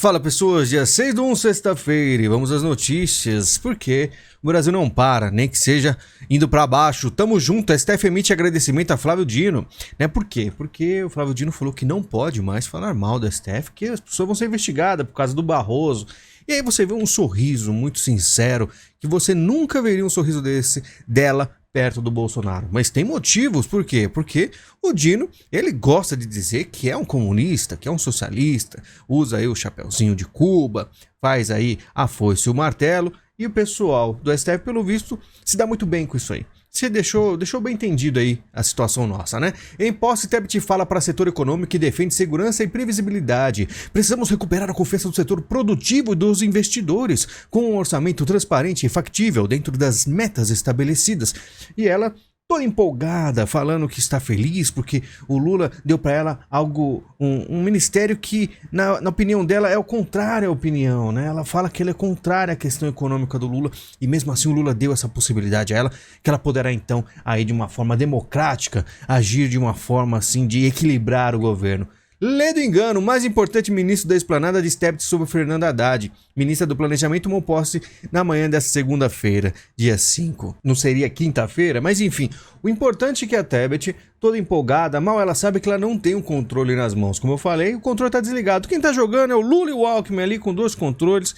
Fala pessoas, dia 6/1, sexta-feira, e vamos às notícias, porque o Brasil não para, nem que seja indo pra baixo. Tamo junto, a STF emite agradecimento a Flávio Dino, né? Por quê? Porque o Flávio Dino falou que não pode mais falar mal da STF, que as pessoas vão ser investigadas por causa do Barroso. E aí você vê um sorriso muito sincero, que você nunca veria um sorriso desse dela perto do Bolsonaro. Mas tem motivos, por quê? Porque o Dino, ele gosta de dizer que é um comunista, que é um socialista, usa aí o chapeuzinho de Cuba, faz aí a foice e o martelo, e o pessoal do STF, pelo visto, se dá muito bem com isso aí. Você deixou bem entendido aí a situação nossa, né? Em posse, Tebet fala para setor econômico que defende segurança e previsibilidade. Precisamos recuperar a confiança do setor produtivo e dos investidores, com um orçamento transparente e factível dentro das metas estabelecidas. E ela, toda empolgada, falando que está feliz porque o Lula deu para ela algo, um ministério que, na opinião dela, é o contrário à opinião, né? Ela fala que ele é contrário à questão econômica do Lula e mesmo assim o Lula deu essa possibilidade a ela, que ela poderá então, aí de uma forma democrática, agir de uma forma assim de equilibrar o governo. Lê do engano, o mais importante ministro da esplanada de Tebet sobre Fernanda Haddad. Ministra do Planejamento tomou posse na manhã desta segunda-feira, dia 5. Não seria quinta-feira, mas enfim. O importante é que a Tebet, toda empolgada, mal ela sabe que ela não tem um controle nas mãos. Como eu falei, o controle tá desligado. Quem tá jogando é o Lula e o Alckmin ali com dois controles.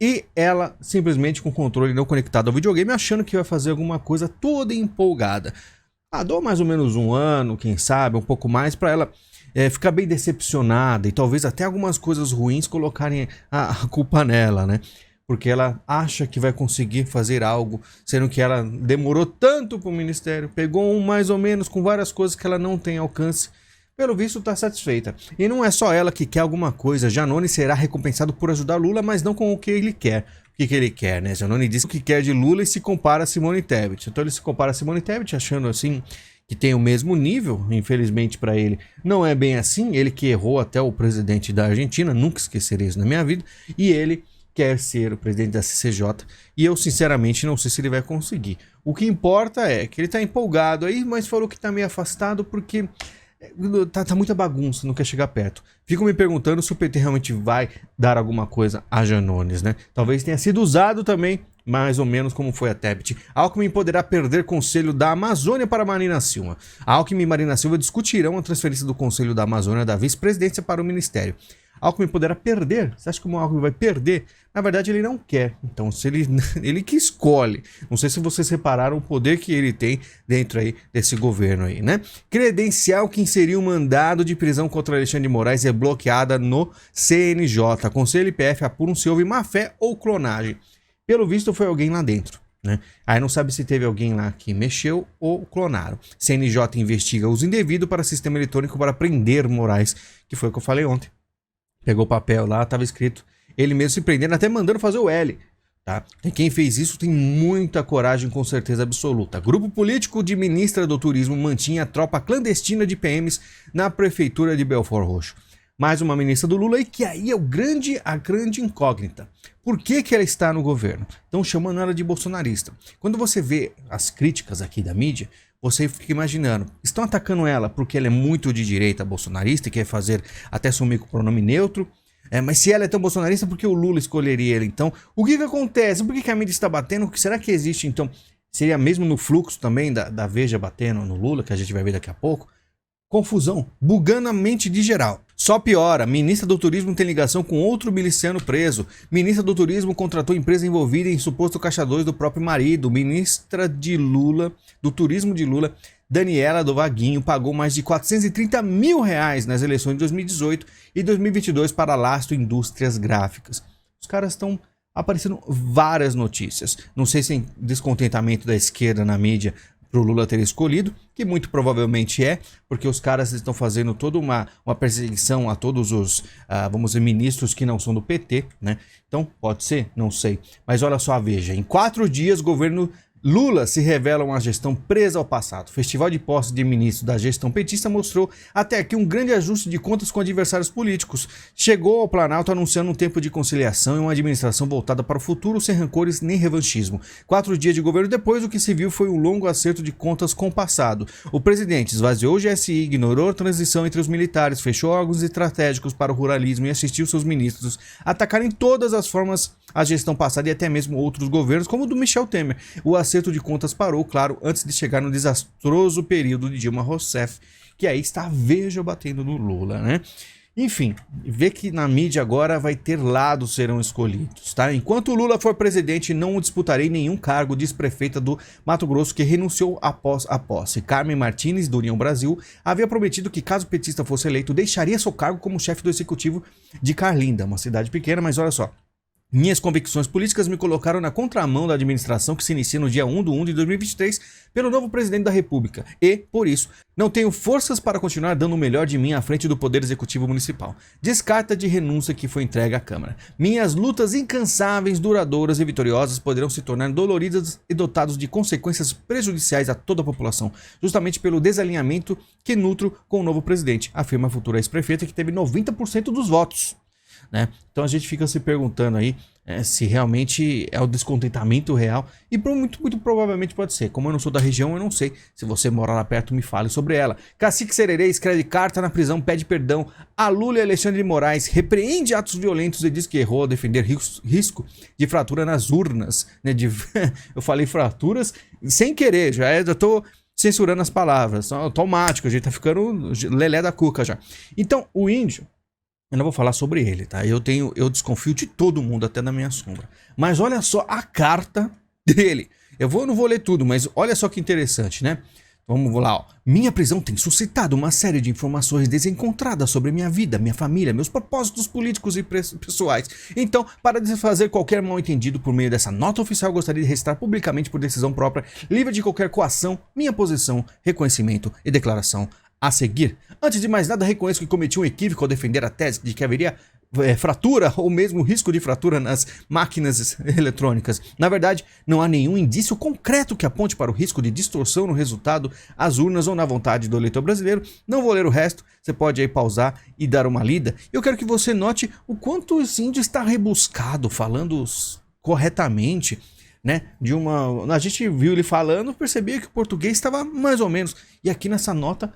E ela simplesmente com o controle não conectado ao videogame, achando que vai fazer alguma coisa toda empolgada. Dou mais ou menos um ano, quem sabe, um pouco mais, pra ela ficar bem decepcionada e talvez até algumas coisas ruins colocarem a culpa nela, né? Porque ela acha que vai conseguir fazer algo, sendo que ela demorou tanto para o ministério, pegou um mais ou menos com várias coisas que ela não tem alcance. Pelo visto, está satisfeita. E não é só ela que quer alguma coisa. Jannone será recompensado por ajudar Lula, mas não com o que ele quer. O que ele quer, né? Jannone disse o que quer de Lula e se compara a Simone Tebet. Então ele se compara a Simone Tebet, achando assim que tem o mesmo nível, infelizmente para ele. Não é bem assim, ele que errou até o presidente da Argentina, nunca esquecerei isso na minha vida, e ele quer ser o presidente da CCJ, e eu sinceramente não sei se ele vai conseguir. O que importa é que ele tá empolgado aí, mas falou que tá meio afastado porque tá muita bagunça, não quer chegar perto. Fico me perguntando se o PT realmente vai dar alguma coisa a Janones, né? Talvez tenha sido usado também, mais ou menos como foi a Tebet. Alckmin poderá perder conselho da Amazônia para Marina Silva. Alckmin e Marina Silva discutirão a transferência do conselho da Amazônia da vice-presidência para o ministério. Alckmin poderá perder? Você acha que o Alckmin vai perder? Na verdade ele não quer, então se ele que escolhe. Não sei se vocês repararam o poder que ele tem dentro aí desse governo aí, né? Credencial que inseriu um mandado de prisão contra Alexandre de Moraes é bloqueada no CNJ. Conselho IPF apuram se houve má-fé ou clonagem. Pelo visto foi alguém lá dentro, né? Aí não sabe se teve alguém lá que mexeu ou clonaram. CNJ investiga uso indevido para sistema eletrônico para prender Moraes, que foi o que eu falei ontem. Pegou o papel lá, estava escrito ele mesmo se prendendo, até mandando fazer o L, tá? E quem fez isso tem muita coragem, com certeza absoluta. Grupo político de ministra do Turismo mantinha a tropa clandestina de PMs na prefeitura de Belford Roxo. Mais uma ministra do Lula e que aí é a grande incógnita. Por que ela está no governo? Estão chamando ela de bolsonarista. Quando você vê as críticas aqui da mídia, você fica imaginando, estão atacando ela porque ela é muito de direita bolsonarista e quer fazer até sumir com o pronome neutro. Mas se ela é tão bolsonarista, por que o Lula escolheria ele? Então, o que acontece? Por que a mídia está batendo? Será que existe, então, seria mesmo no fluxo também da Veja batendo no Lula, que a gente vai ver daqui a pouco? Confusão, bugando a mente de geral. Só piora, ministra do Turismo tem ligação com outro miliciano preso. Ministra do Turismo contratou empresa envolvida em suposto caixa 2 do próprio marido. Ministra de Lula, do Turismo de Lula, Daniela do Vaguinho, pagou mais de R$430 mil nas eleições de 2018 e 2022 para Lastro Indústrias Gráficas. Os caras estão aparecendo várias notícias. Não sei se tem descontentamento da esquerda na mídia para o Lula ter escolhido, que muito provavelmente é, porque os caras estão fazendo toda uma perseguição a todos os, vamos dizer, ministros que não são do PT, né? Então, pode ser, não sei. Mas olha só, veja, em 4 dias, governo Lula se revela uma gestão presa ao passado. O Festival de Posse de Ministros da gestão petista mostrou até aqui um grande ajuste de contas com adversários políticos. Chegou ao Planalto anunciando um tempo de conciliação e uma administração voltada para o futuro, sem rancores nem revanchismo. 4 dias de governo depois, o que se viu foi um longo acerto de contas com o passado. O presidente esvaziou o GSI, ignorou a transição entre os militares, fechou órgãos estratégicos para o ruralismo e assistiu seus ministros atacarem todas as formas a gestão passada e até mesmo outros governos, como o do Michel Temer. O acerto de contas parou, claro, antes de chegar no desastroso período de Dilma Rousseff, que aí está veja batendo no Lula, né? Enfim, vê que na mídia agora vai ter lados serão escolhidos, tá? Enquanto o Lula for presidente, não disputarei nenhum cargo de ex-prefeita do Mato Grosso que renunciou após a posse. Carmen Martins, do União Brasil, havia prometido que caso o petista fosse eleito, deixaria seu cargo como chefe do executivo de Carlinda, uma cidade pequena, mas olha só. Minhas convicções políticas me colocaram na contramão da administração que se inicia no dia 1/1 de 2023 pelo novo presidente da República e, por isso, não tenho forças para continuar dando o melhor de mim à frente do Poder Executivo Municipal. Descarta de renúncia que foi entregue à Câmara. Minhas lutas incansáveis, duradouras e vitoriosas poderão se tornar doloridas e dotadas de consequências prejudiciais a toda a população, justamente pelo desalinhamento que nutro com o novo presidente, afirma a futura ex-prefeita que teve 90% dos votos. Né? Então a gente fica se perguntando aí se realmente é o descontentamento real e muito provavelmente pode ser. Como eu não sou da região, eu não sei. Se você mora lá perto, me fale sobre ela. Cacique Sererê escreve carta na prisão, pede perdão a Lula e Alexandre de Moraes, repreende atos violentos e diz que errou ao defender risco de fratura nas urnas. Né? Eu falei fraturas sem querer, já tô censurando as palavras, automático, a gente tá ficando lelé da cuca já. Então o índio, eu não vou falar sobre ele, tá? Eu desconfio de todo mundo, até da minha sombra. Mas olha só a carta dele. Eu não vou ler tudo, mas olha só que interessante, né? Vamos lá, ó. Minha prisão tem suscitado uma série de informações desencontradas sobre minha vida, minha família, meus propósitos políticos e pessoais. Então, para desfazer qualquer mal-entendido por meio dessa nota oficial, gostaria de registrar publicamente por decisão própria, livre de qualquer coação, minha posição, reconhecimento e declaração a seguir. Antes de mais nada, reconheço que cometi um equívoco ao defender a tese de que haveria fratura ou mesmo risco de fratura nas máquinas eletrônicas. Na verdade, não há nenhum indício concreto que aponte para o risco de distorção no resultado, às urnas ou na vontade do eleitor brasileiro. Não vou ler o resto, você pode aí pausar e dar uma lida. Eu quero que você note o quanto esse índio está rebuscado, falando corretamente, né? A gente viu ele falando, percebia que o português estava mais ou menos. E aqui nessa nota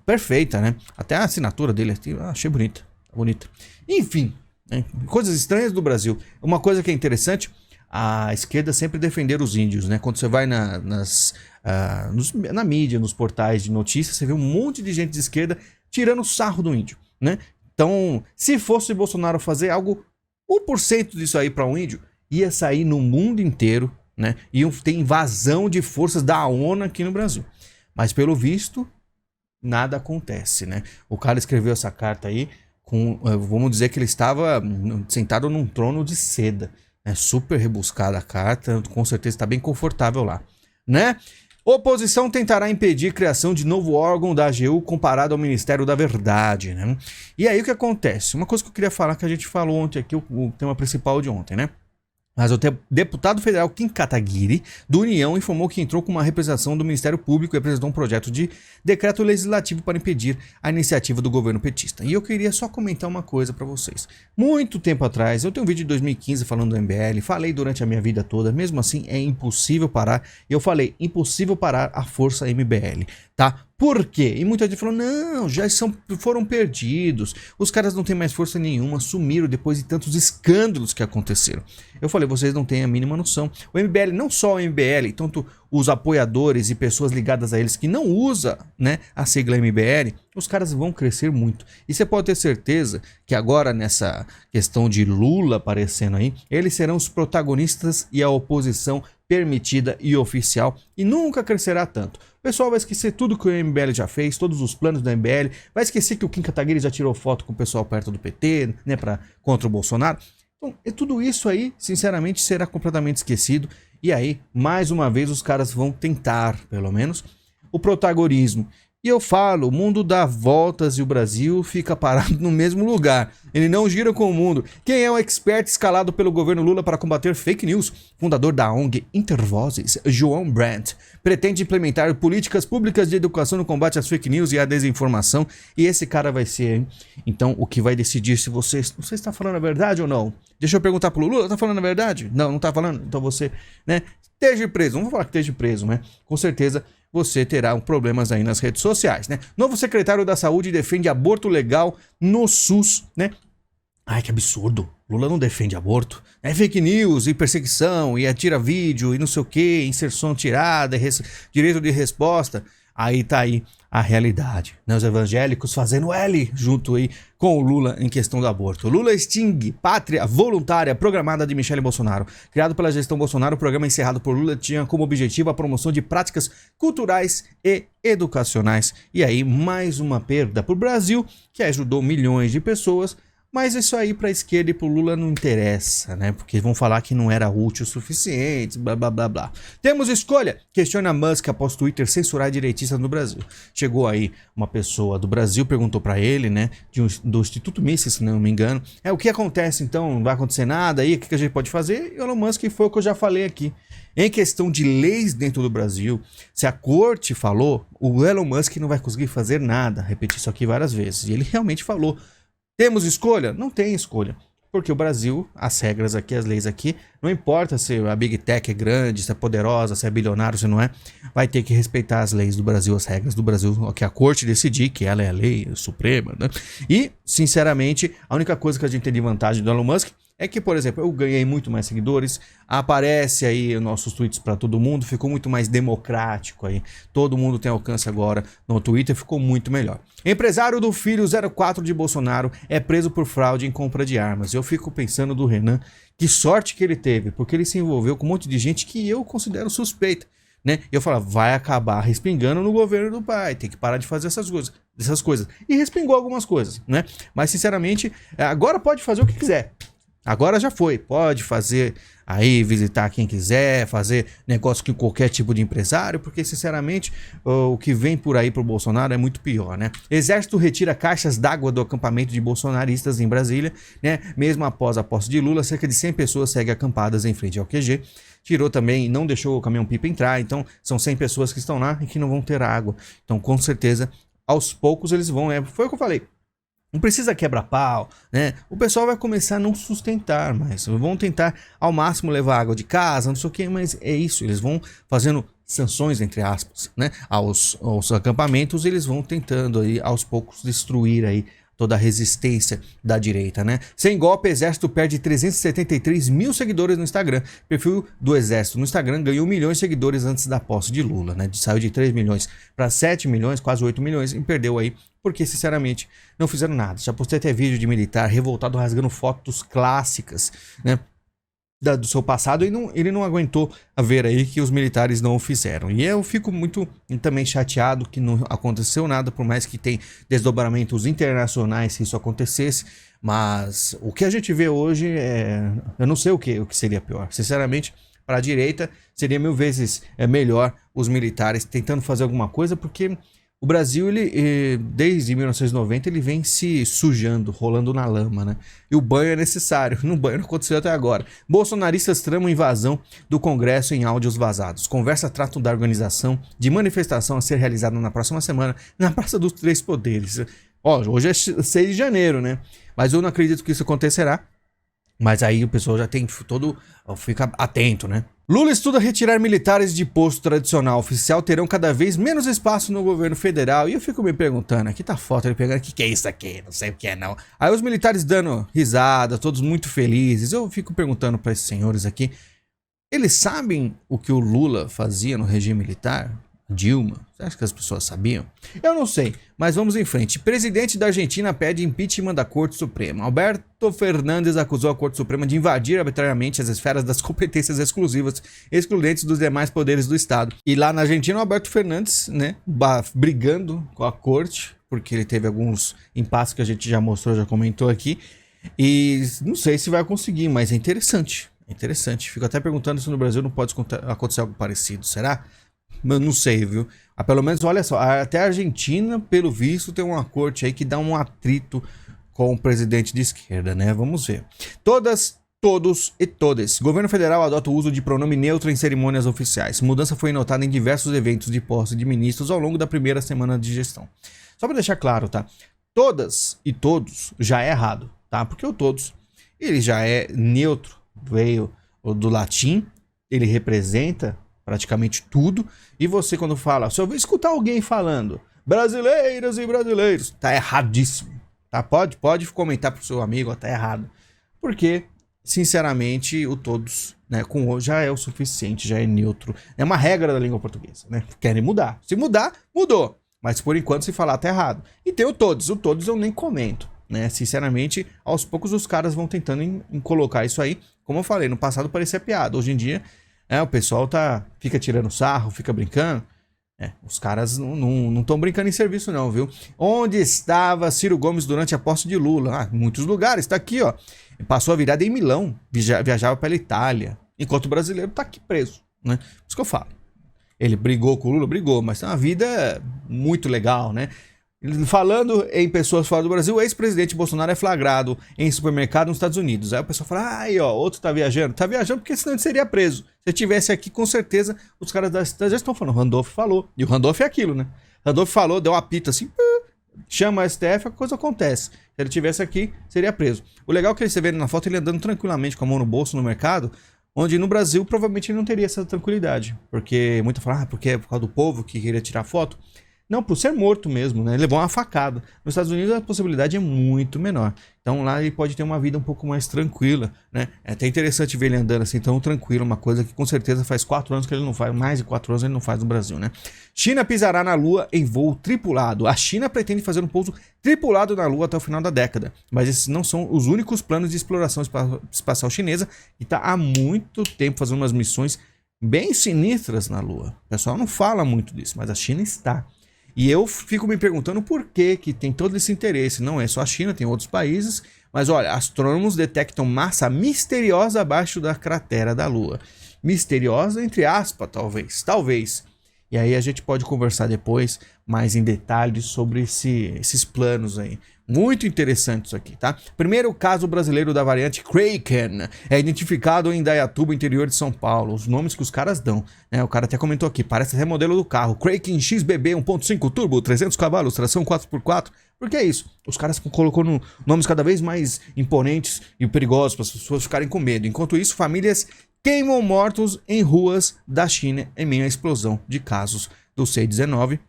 perfeita, né? Até a assinatura dele achei bonita. Enfim, né? Coisas estranhas do Brasil. Uma coisa que é interessante, a esquerda sempre defender os índios, né? Quando você vai na mídia, nos portais de notícias, você vê um monte de gente de esquerda tirando sarro do índio, né? Então, se fosse Bolsonaro fazer algo, 1% disso aí para um índio, ia sair no mundo inteiro, né? Iam ter invasão de forças da ONU aqui no Brasil. Mas pelo visto, nada acontece, né? O cara escreveu essa carta aí vamos dizer que ele estava sentado num trono de seda, né? Super rebuscada a carta, com certeza está bem confortável lá, né? Oposição tentará impedir a criação de novo órgão da AGU comparado ao Ministério da Verdade, né? E aí o que acontece? Uma coisa que eu queria falar, que a gente falou ontem aqui, o tema principal de ontem, né? Mas o deputado federal Kim Kataguiri, do União, informou que entrou com uma representação do Ministério Público e apresentou um projeto de decreto legislativo para impedir a iniciativa do governo petista. E eu queria só comentar uma coisa para vocês. Muito tempo atrás, eu tenho um vídeo de 2015 falando do MBL, falei durante a minha vida toda, mesmo assim é impossível parar. Eu falei, impossível parar a força MBL, tá? Por quê? E muita gente falou, não, foram perdidos, os caras não têm mais força nenhuma, sumiram depois de tantos escândalos que aconteceram. Eu falei, vocês não têm a mínima noção. O MBL, não só o MBL, tanto os apoiadores e pessoas ligadas a eles que não usam, né, a sigla MBL, os caras vão crescer muito. E você pode ter certeza que agora nessa questão de Lula aparecendo aí, eles serão os protagonistas e a oposição permitida e oficial e nunca crescerá tanto. O pessoal vai esquecer tudo que o MBL já fez, todos os planos do MBL, vai esquecer que o Kim Kataguiri já tirou foto com o pessoal perto do PT, né, contra o Bolsonaro. Então, tudo isso aí, sinceramente, será completamente esquecido. E aí, mais uma vez, os caras vão tentar, pelo menos, o protagonismo. E eu falo, o mundo dá voltas e o Brasil fica parado no mesmo lugar. Ele não gira com o mundo. Quem é o expert escalado pelo governo Lula para combater fake news? Fundador da ONG Intervozes, João Brandt, pretende implementar políticas públicas de educação no combate às fake news e à desinformação. E esse cara vai ser, hein? Então, o que vai decidir se você está falando a verdade ou não? Deixa eu perguntar pro Lula, tá falando a verdade? Não tá falando? Então você, né, esteja preso. Não vou falar que esteja preso, né? Com certeza você terá problemas aí nas redes sociais, né? Novo secretário da Saúde defende aborto legal no SUS, né? Ai, que absurdo. Lula não defende aborto. É fake news e perseguição e atira vídeo e não sei o que, inserção tirada, direito de resposta. Aí tá aí a realidade, né? Os evangélicos fazendo L junto aí com o Lula em questão do aborto. Lula extingue Pátria Voluntária programada de Michele Bolsonaro. Criado pela gestão Bolsonaro, o programa encerrado por Lula tinha como objetivo a promoção de práticas culturais e educacionais. E aí, mais uma perda para o Brasil, que ajudou milhões de pessoas. Mas isso aí pra esquerda e pro Lula não interessa, né? Porque vão falar que não era útil o suficiente, blá blá blá blá. Temos escolha? Questiona Musk após Twitter censurar direitistas no Brasil. Chegou aí uma pessoa do Brasil, perguntou pra ele, né? Do Instituto Mises, se não me engano. O que acontece então? Não vai acontecer nada aí? O que a gente pode fazer? E Elon Musk foi o que eu já falei aqui. Em questão de leis dentro do Brasil, se a corte falou, o Elon Musk não vai conseguir fazer nada. Repeti isso aqui várias vezes. E ele realmente falou. Temos escolha? Não tem escolha. Porque o Brasil, as regras aqui, as leis aqui, não importa se a Big Tech é grande, se é poderosa, se é bilionário, se não é, vai ter que respeitar as leis do Brasil, as regras do Brasil, que a corte decidir, que ela é a lei suprema, né? E, sinceramente, a única coisa que a gente tem de vantagem do Elon Musk é que, por exemplo, eu ganhei muito mais seguidores, aparece aí nossos tweets para todo mundo, ficou muito mais democrático aí, todo mundo tem alcance agora no Twitter, ficou muito melhor. Empresário do filho 04 de Bolsonaro é preso por fraude em compra de armas. Eu fico pensando do Renan, que sorte que ele teve, porque ele se envolveu com um monte de gente que eu considero suspeita, né? Eu falo, vai acabar respingando no governo do pai, tem que parar de fazer essas coisas. E respingou algumas coisas, né? Mas, sinceramente, agora pode fazer o que quiser. Agora já foi, pode fazer aí, visitar quem quiser, fazer negócio com qualquer tipo de empresário, porque sinceramente o que vem por aí pro Bolsonaro é muito pior, né? Exército retira caixas d'água do acampamento de bolsonaristas em Brasília, né? Mesmo após a posse de Lula, cerca de 100 pessoas seguem acampadas em frente ao QG. Tirou também, não deixou o caminhão-pipa entrar, então são 100 pessoas que estão lá e que não vão ter água. Então, com certeza, aos poucos eles vão, foi o que eu falei. Não precisa quebrar pau, né? O pessoal vai começar a não sustentar mais. Vão tentar ao máximo levar água de casa, não sei o que, mas é isso. Eles vão fazendo sanções, entre aspas, né? Aos acampamentos, eles vão tentando aí, aos poucos, destruir aí toda a resistência da direita, né? Sem golpe, Exército perde 373 mil seguidores no Instagram. O perfil do Exército no Instagram ganhou 1 milhão de seguidores antes da posse de Lula, né? Saiu de 3 milhões para 7 milhões, quase 8 milhões, e perdeu aí porque, sinceramente, não fizeram nada. Já postei até vídeo de militar revoltado rasgando fotos clássicas, né? Do seu passado, e ele não aguentou a ver aí que os militares não o fizeram. E eu fico muito também chateado que não aconteceu nada, por mais que tem desdobramentos internacionais se isso acontecesse, mas o que a gente vê hoje eu não sei o que seria pior. Sinceramente, para a direita seria 1000 vezes melhor os militares tentando fazer alguma coisa, porque o Brasil, ele, desde 1990, ele vem se sujando, rolando na lama, né? E o banho é necessário. No banho não aconteceu até agora. Bolsonaristas tramam invasão do Congresso em áudios vazados. Conversa tratam da organização de manifestação a ser realizada na próxima semana na Praça dos Três Poderes. Hoje é 6 de janeiro, né? Mas eu não acredito que isso acontecerá. Mas aí o pessoal já tem fica atento, né? Lula estuda retirar militares de posto tradicional oficial, terão cada vez menos espaço no governo federal. E eu fico me perguntando, aqui tá foto ele pegando, o que é isso aqui? Não sei o que é não. Aí os militares dando risada, todos muito felizes. Eu fico perguntando para esses senhores aqui, eles sabem o que o Lula fazia no regime militar? Dilma? Você acha que as pessoas sabiam? Eu não sei, mas vamos em frente. Presidente da Argentina pede impeachment da Corte Suprema. Alberto Fernandes acusou a Corte Suprema de invadir arbitrariamente as esferas das competências excludentes dos demais poderes do Estado. E lá na Argentina, o Alberto Fernandes, né, brigando com a Corte, porque ele teve alguns impasses que a gente já mostrou, já comentou aqui. E não sei se vai conseguir, mas é interessante. É interessante. Fico até perguntando se no Brasil não pode acontecer algo parecido. Será? Não sei, viu? Pelo menos, olha só, até a Argentina, pelo visto, tem uma corte aí que dá um atrito com o presidente de esquerda, né? Vamos ver. Todas, todos e todas. Governo federal adota o uso de pronome neutro em cerimônias oficiais. Mudança foi notada em diversos eventos de posse de ministros ao longo da primeira semana de gestão. Só para deixar claro, tá? Todas e todos já é errado, tá? Porque o todos, ele já é neutro, veio do latim, ele representa praticamente tudo. E você, quando fala, se eu escutar alguém falando brasileiras e brasileiros, tá erradíssimo, tá? Pode comentar pro seu amigo, ó, tá errado. Porque, sinceramente, o todos, né, com o já é o suficiente, já é neutro. É uma regra da língua portuguesa, né? Querem mudar. Se mudar, mudou. Mas por enquanto, se falar, tá errado. E tem o todos eu nem comento, né? Sinceramente, aos poucos os caras vão tentando em colocar isso aí. Como eu falei, no passado parecia piada. Hoje em dia, o pessoal fica tirando sarro, fica brincando. Os caras não estão brincando em serviço não, viu? Onde estava Ciro Gomes durante a posse de Lula? Em muitos lugares, tá aqui, ó. Passou a virada em Milão, viajava pela Itália. Enquanto o brasileiro tá aqui preso, né? Por isso que eu falo. Ele brigou com o Lula, brigou, mas tem uma vida muito legal, né? Falando em pessoas fora do Brasil, o ex-presidente Bolsonaro é flagrado em supermercado nos Estados Unidos. Aí o pessoal fala, aí ó, outro tá viajando. Tá viajando porque senão ele seria preso. Se ele tivesse aqui, com certeza, os caras já estão falando. O Randolph falou. E o Randolph é aquilo, né? Randolph falou, deu uma pita assim, chama a STF, a coisa acontece. Se ele tivesse aqui, seria preso. O legal é que você vê na foto ele andando tranquilamente com a mão no bolso no mercado, onde no Brasil provavelmente ele não teria essa tranquilidade. Porque muita fala, porque é por causa do povo que queria tirar foto. Não, por ser morto mesmo, né? Ele levou uma facada. Nos Estados Unidos a possibilidade é muito menor. Então lá ele pode ter uma vida um pouco mais tranquila, né? É até interessante ver ele andando assim tão tranquilo, uma coisa que com certeza faz 4 anos que ele não faz, mais de 4 anos ele não faz no Brasil, né? China pisará na Lua em voo tripulado. A China pretende fazer um pouso tripulado na Lua até o final da década. Mas esses não são os únicos planos de exploração espacial chinesa, que está há muito tempo fazendo umas missões bem sinistras na Lua. O pessoal não fala muito disso, mas a China está. E eu fico me perguntando por que tem todo esse interesse. Não é só a China, tem outros países. Mas olha, astrônomos detectam massa misteriosa abaixo da cratera da Lua. Misteriosa entre aspas, talvez. Talvez. E aí a gente pode conversar depois mais em detalhes sobre esses planos aí. Muito interessante isso aqui, tá? Primeiro caso brasileiro da variante Kraken é identificado em Indaiatuba, interior de São Paulo. Os nomes que os caras dão, né? O cara até comentou aqui, parece até modelo do carro. Kraken XBB 1.5 turbo, 300 cavalos, tração 4x4. Por que é isso? Os caras colocou nomes cada vez mais imponentes e perigosos para as pessoas ficarem com medo. Enquanto isso, famílias queimam mortos em ruas da China em meio à explosão de casos do C-19.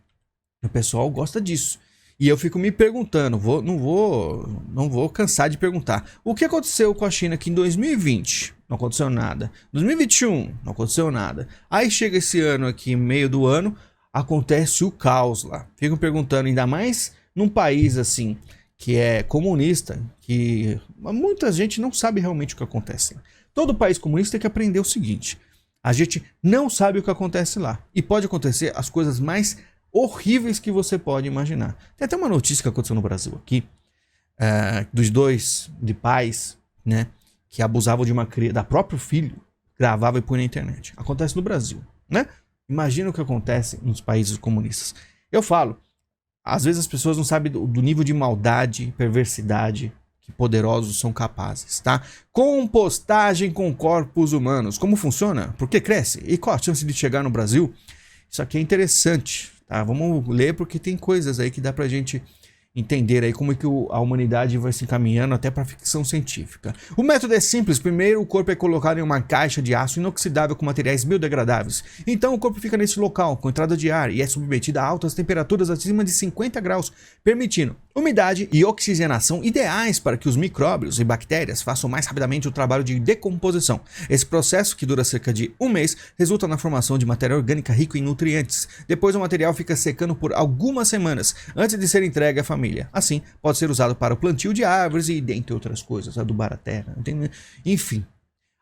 O pessoal gosta disso. E eu fico me perguntando, não vou cansar de perguntar. O que aconteceu com a China que em 2020 não aconteceu nada. 2021 não aconteceu nada. Aí chega esse ano aqui, meio do ano, acontece o caos lá. Fico perguntando, ainda mais num país assim, que é comunista, que muita gente não sabe realmente o que acontece. Todo país comunista tem que aprender o seguinte: a gente não sabe o que acontece lá. E pode acontecer as coisas mais horríveis que você pode imaginar. Tem até uma notícia que aconteceu no Brasil aqui, dos dois de pais, né, que abusavam de uma criança, da próprio filho, gravava e põe na internet. Acontece no Brasil, né? Imagina o que acontece nos países comunistas. Eu falo, às vezes as pessoas não sabem do nível de maldade e perversidade que poderosos são capazes, tá? Compostagem com corpos humanos. Como funciona? Por que cresce? E qual a chance de chegar no Brasil? Isso aqui é interessante, tá? Vamos ler porque tem coisas aí que dá pra gente entender aí como é que a humanidade vai se encaminhando até para ficção científica. O método é simples. Primeiro, o corpo é colocado em uma caixa de aço inoxidável com materiais biodegradáveis. Então, o corpo fica nesse local, com entrada de ar, e é submetido a altas temperaturas acima de 50 graus, permitindo umidade e oxigenação ideais para que os micróbios e bactérias façam mais rapidamente o trabalho de decomposição. Esse processo, que dura cerca de 1 mês, resulta na formação de matéria orgânica rica em nutrientes. Depois, o material fica secando por algumas semanas, antes de ser entregue à família. Assim, pode ser usado para o plantio de árvores e dentre outras coisas, adubar a terra, enfim.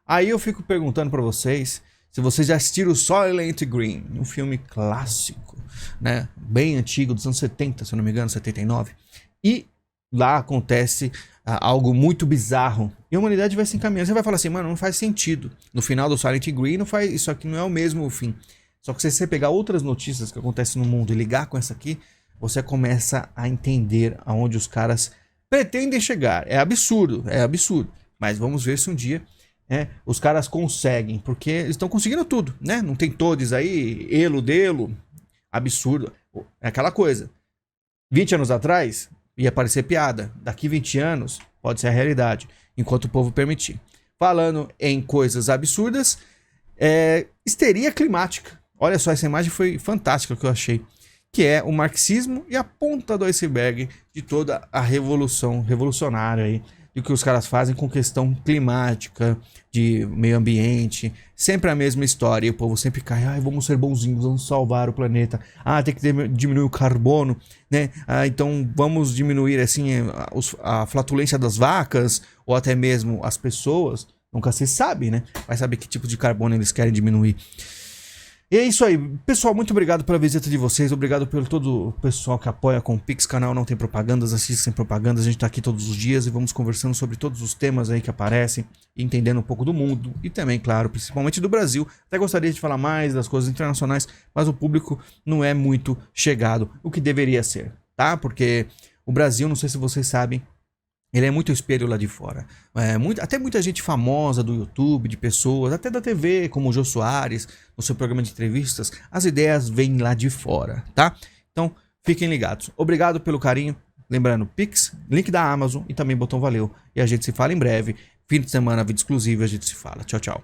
Aí eu fico perguntando para vocês se vocês já assistiram Soylent Green, um filme clássico, né, bem antigo, dos anos 70, se eu não me engano, 79. E lá acontece algo muito bizarro e a humanidade vai se encaminhando. Você vai falar assim, mano, não faz sentido. No final do Soylent Green, não faz, isso aqui não é o mesmo fim. Só que se você pegar outras notícias que acontecem no mundo e ligar com essa aqui, você começa a entender aonde os caras pretendem chegar. É absurdo. Mas vamos ver se um dia os caras conseguem, porque eles estão conseguindo tudo, né? Não tem todos aí, elo, delo, absurdo. É aquela coisa. 20 anos atrás, ia parecer piada. Daqui 20 anos, pode ser a realidade, enquanto o povo permitir. Falando em coisas absurdas, histeria climática. Olha só, essa imagem foi fantástica que eu achei. Que é o marxismo e a ponta do iceberg de toda a revolucionária aí, do que os caras fazem com questão climática, de meio ambiente, sempre a mesma história, e o povo sempre cai, vamos ser bonzinhos, vamos salvar o planeta, tem que diminuir o carbono, né, então vamos diminuir, assim, a flatulência das vacas, ou até mesmo as pessoas, nunca se sabe, né, vai saber que tipo de carbono eles querem diminuir. E é isso aí, pessoal, muito obrigado pela visita de vocês, obrigado pelo todo o pessoal que apoia com o Pix, canal Não Tem Propagandas, assiste sem propagandas, a gente tá aqui todos os dias e vamos conversando sobre todos os temas aí que aparecem, entendendo um pouco do mundo e também, claro, principalmente do Brasil. Até gostaria de falar mais das coisas internacionais, mas o público não é muito chegado, o que deveria ser, tá? Porque o Brasil, não sei se vocês sabem, ele é muito espelho lá de fora. Até muita gente famosa do YouTube, de pessoas, até da TV, como o Jô Soares, no seu programa de entrevistas, as ideias vêm lá de fora, tá? Então, fiquem ligados. Obrigado pelo carinho. Lembrando, Pix, link da Amazon e também botão valeu. E a gente se fala em breve. Fim de semana, vídeo exclusivo, a gente se fala. Tchau, tchau.